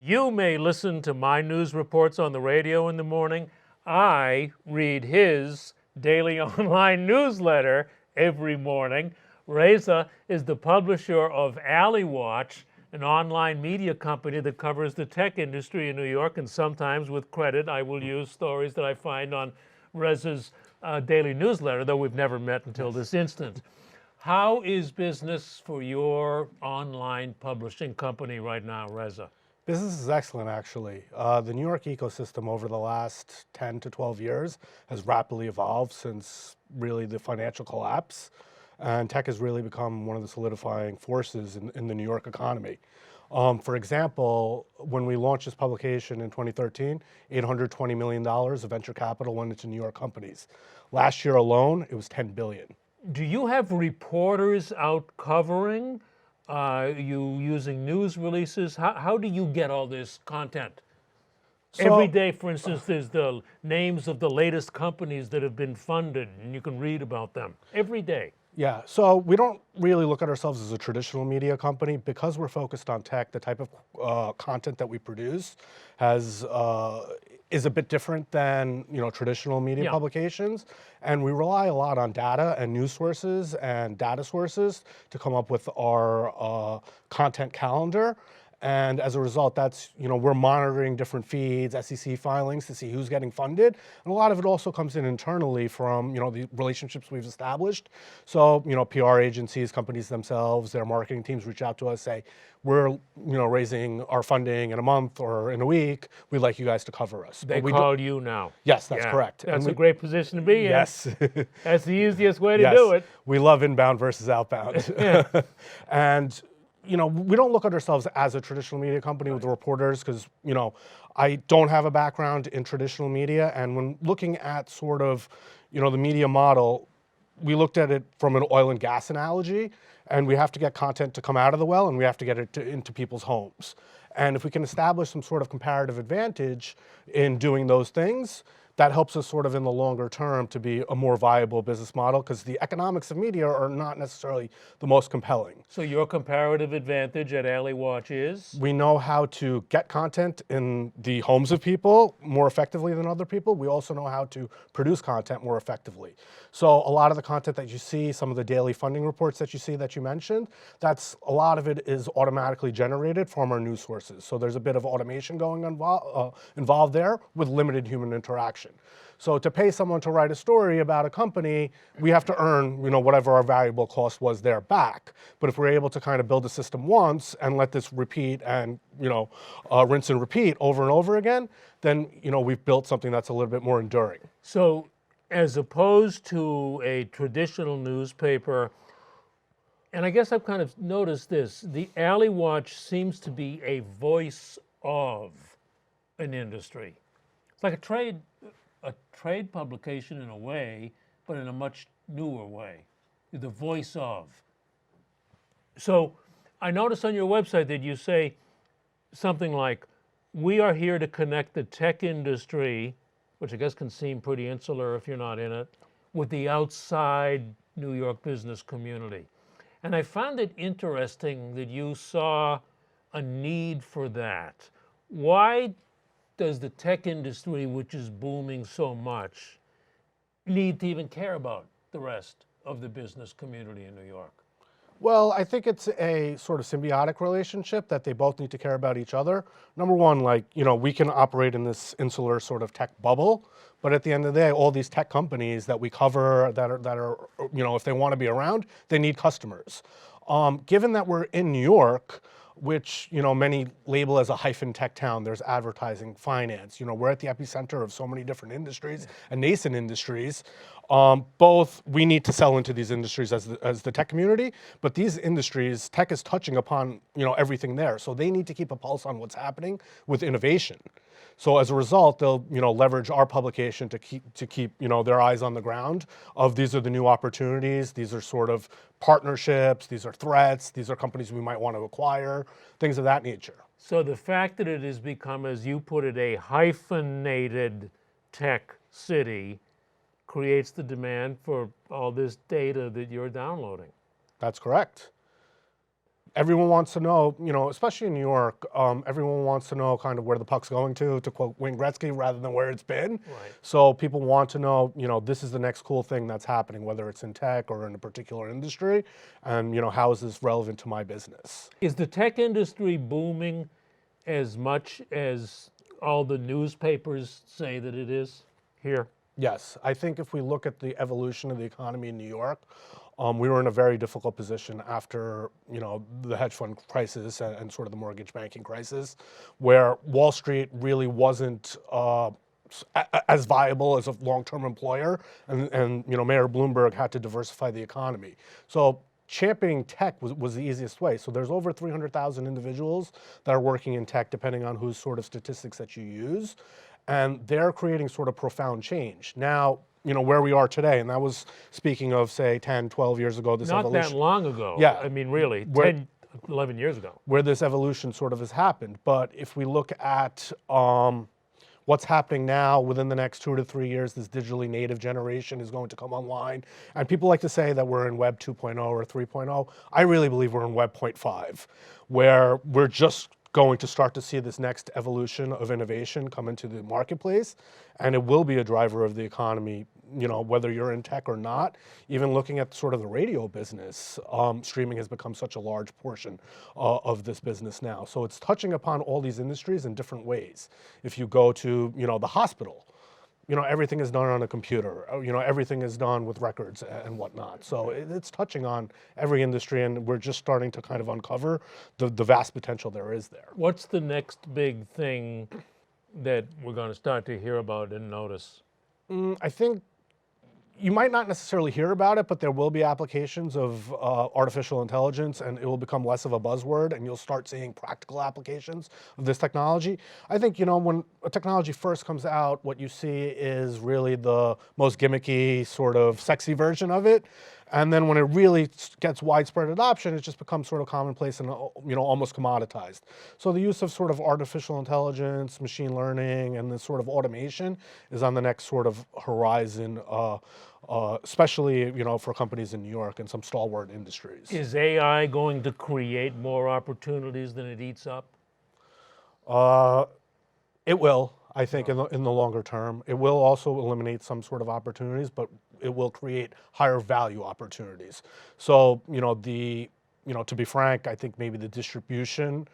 You may listen to my news reports on the radio in the morning. I read his daily online newsletter every morning. Reza is the publisher of AlleyWatch, an online media company that covers the tech industry in New York, and sometimes with credit I will use stories that I find on Reza's daily newsletter, though we've never met until this instant. How is business for your online publishing company right now, Reza? Business is excellent, actually. The New York ecosystem over the last 10 to 12 years has rapidly evolved since really the financial collapse. And tech has really become one of the solidifying forces in the New York economy. For example, when we launched this publication in 2013, $820 million of venture capital went into New York companies. Last year alone, it was $10 billion. Do you have reporters out covering? You using news releases? How do you get all this content? Every day, for instance, there's the names of the latest companies that have been funded, and you can read about them every day. Yeah, so we don't really look at ourselves as a traditional media company because we're focused on tech. The type of content that we produce is a bit different than traditional media publications, and we rely a lot on data and news sources and data sources to come up with our content calendar. And as a result, that's, we're monitoring different feeds, SEC filings to see who's getting funded. And a lot of it also comes in internally from, the relationships we've established. So, PR agencies, companies themselves, their marketing teams reach out to us, say, we're, raising our funding in a month or in a week. We'd like you guys to cover us. They call you now. Yes, that's correct. That's a great position to be in. Yes. That's the easiest way to do it. We love inbound versus outbound. And we don't look at ourselves as a traditional media company with reporters because, I don't have a background in traditional media. And when looking at sort of, the media model, we looked at it from an oil and gas analogy, and we have to get content to come out of the well and we have to get it into people's homes. And if we can establish some sort of comparative advantage in doing those things, that helps us sort of in the longer term to be a more viable business model because the economics of media are not necessarily the most compelling. So your comparative advantage at AlleyWatch is? We know how to get content in the homes of people more effectively than other people. We also know how to produce content more effectively. So a lot of the content that you see, some of the daily funding reports that you see that you mentioned, a lot of it is automatically generated from our news sources. So there's a bit of automation going involved there with limited human interaction. So to pay someone to write a story about a company, we have to earn, whatever our variable cost was there back. But if we're able to kind of build a system once and let this repeat and, rinse and repeat over and over again, then, we've built something that's a little bit more enduring. So as opposed to a traditional newspaper, and I guess I've kind of noticed this, the AlleyWatch seems to be a voice of an industry. It's like a trade publication in a way, but in a much newer way. The voice of. So I noticed on your website that you say something like, we are here to connect the tech industry, which I guess can seem pretty insular if you're not in it, with the outside New York business community. And I found it interesting that you saw a need for that. Why does the tech industry, which is booming so much, need to even care about the rest of the business community in New York? Well, I think it's a sort of symbiotic relationship that they both need to care about each other. Number one, we can operate in this insular sort of tech bubble, but at the end of the day, all these tech companies that we cover that are if they want to be around, they need customers. Given that we're in New York, which many label as a hyphen tech town. There's advertising, finance. We're at the epicenter of so many different industries and nascent industries. Both we need to sell into these industries as the tech community, but these industries, tech is touching upon everything there. So they need to keep a pulse on what's happening with innovation. So as a result, they'll leverage our publication to keep their eyes on the ground of these are the new opportunities, these are sort of partnerships, these are threats, these are companies we might want to acquire, things of that nature. So the fact that it has become, as you put it, a hyphenated tech city creates the demand for all this data that you're downloading. That's correct. everyone wants to know, especially in New York, everyone wants to know kind of where the puck's going to quote Wayne Gretzky, rather than where it's been. Right. So people want to know, this is the next cool thing that's happening, whether it's in tech or in a particular industry, and, how is this relevant to my business? Is the tech industry booming as much as all the newspapers say that it is here? Yes, I think if we look at the evolution of the economy in New York, we were in a very difficult position after, the hedge fund crisis and sort of the mortgage banking crisis, where Wall Street really wasn't as viable as a long-term employer, and Mayor Bloomberg had to diversify the economy. So championing tech was the easiest way. So there's over 300,000 individuals that are working in tech, depending on whose sort of statistics that you use. And they're creating sort of profound change. Now, where we are today, and that was speaking of, say, 10, 12 years ago, this Not evolution. that long ago. Yeah. I mean, really, Where- 10, 11 years ago. Where this evolution sort of has happened. But if we look at what's happening now, within the next 2 to 3 years, this digitally native generation is going to come online. And people like to say that we're in Web 2.0 or 3.0. I really believe we're in Web 0.5, where we're just going to start to see this next evolution of innovation come into the marketplace, and it will be a driver of the economy, whether you're in tech or not. Even looking at sort of the radio business, streaming has become such a large portion of this business now. So it's touching upon all these industries in different ways. If you go to, the hospital, everything is done on a computer. Everything is done with records and whatnot. So it's touching on every industry, and we're just starting to kind of uncover the vast potential there is there. What's the next big thing that we're going to start to hear about and notice? I think you might not necessarily hear about it, but there will be applications of artificial intelligence, and it will become less of a buzzword, and you'll start seeing practical applications of this technology. I think, when a technology first comes out, what you see is really the most gimmicky, sort of sexy version of it. And then when it really gets widespread adoption, it just becomes sort of commonplace and, almost commoditized. So the use of sort of artificial intelligence, machine learning, and this sort of automation is on the next sort of horizon, especially, for companies in New York and some stalwart industries. Is AI going to create more opportunities than it eats up? It will, I think, in the longer term. It will also eliminate some sort of opportunities, but it will create higher value opportunities. So, to be frank, I think maybe the distribution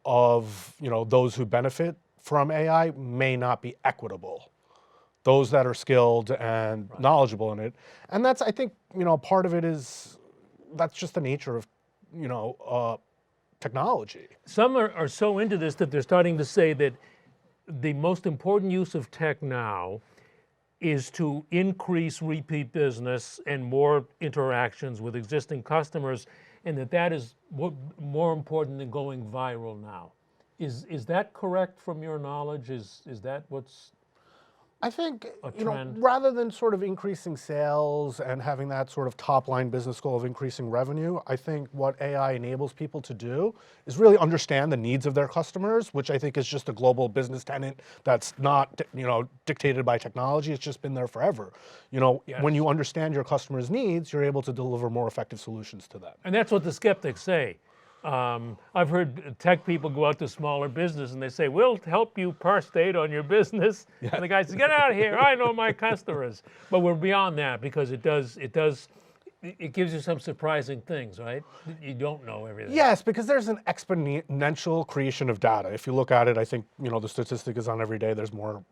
of, those who benefit from AI may not be equitable. Those that are skilled and knowledgeable in it. And that's, I think, part of it is, that's just the nature of, technology. Some are so into this that they're starting to say that the most important use of tech now is to increase repeat business and more interactions with existing customers, and that is more important than going viral now. Is that correct from your knowledge? Is that what's I think, trend? rather than sort of increasing sales and having that sort of top line business goal of increasing revenue, I think what AI enables people to do is really understand the needs of their customers, which I think is just a global business tenet that's not, dictated by technology. It's just been there forever. Yes. When you understand your customers' needs, you're able to deliver more effective solutions to them. And that's what the skeptics say. I've heard tech people go out to smaller business and they say, we'll help you parse data on your business. Yeah. And the guy says, get out of here, I know my customers. But we're beyond that, because it gives you some surprising things, right? You don't know everything. Yes, because there's an exponential creation of data. If you look at it, I think, the statistic is on every day there's more,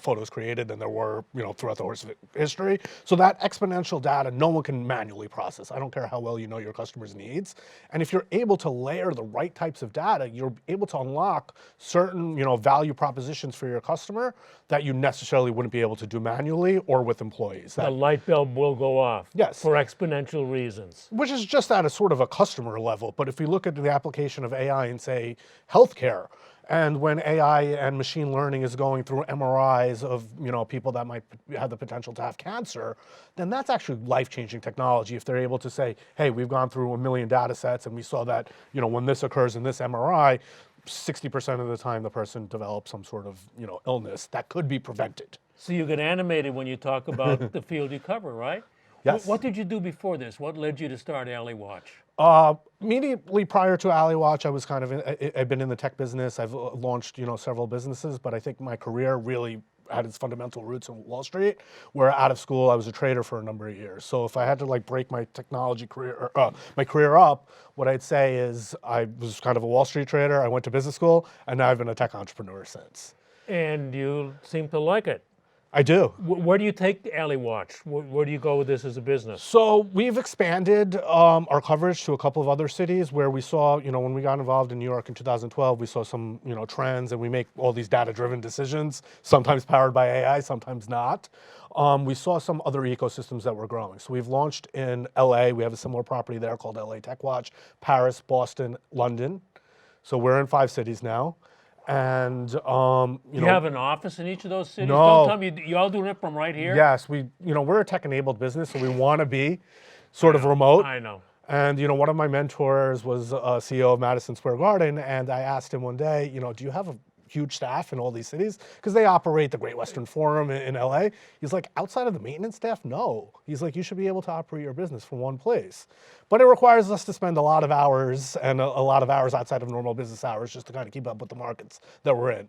photos created than there were, throughout the course of history. So that exponential data, no one can manually process. I don't care how well you know your customers' needs. And if you're able to layer the right types of data, you're able to unlock certain, value propositions for your customer that you necessarily wouldn't be able to do manually or with employees. The light bulb will go off. Yes. For exponential reasons. Which is just at a sort of a customer level. But if we look at the application of AI in, say, healthcare, and when AI and machine learning is going through MRIs of, people that might have the potential to have cancer, then that's actually life-changing technology. If they're able to say, hey, we've gone through 1 million data sets and we saw that, when this occurs in this MRI, 60% of the time the person develops some sort of, illness that could be prevented. So you get animated when you talk about the field you cover, right? Yes. What did you do before this? What led you to start AlleyWatch? Immediately prior to AlleyWatch, I was kind of I've been in the tech business. I've launched, several businesses, but I think my career really had its fundamental roots in Wall Street, where out of school I was a trader for a number of years. So if I had to like break my technology career, my career up, what I'd say is I was kind of a Wall Street trader. I went to business school, and now I've been a tech entrepreneur since. And you seem to like it. I do. Where do you take AlleyWatch? Where do you go with this as a business? So we've expanded our coverage to a couple of other cities where we saw, when we got involved in New York in 2012, we saw some, trends, and we make all these data-driven decisions, sometimes powered by AI, sometimes not. We saw some other ecosystems that were growing. So we've launched in LA. We have a similar property there called LA Tech Watch, Paris, Boston, London. So we're in 5 cities now. And You have an office in each of those cities? No. Don't tell me you all doing it from right here? Yes, we're a tech-enabled business, so we want to be sort of remote. I know. And one of my mentors was CEO of Madison Square Garden, and I asked him one day, do you have a huge staff in all these cities? Because they operate the Great Western Forum in LA. He's like, outside of the maintenance staff, no. He's like, you should be able to operate your business from one place. But it requires us to spend a lot of hours and a lot of hours outside of normal business hours just to kind of keep up with the markets that we're in.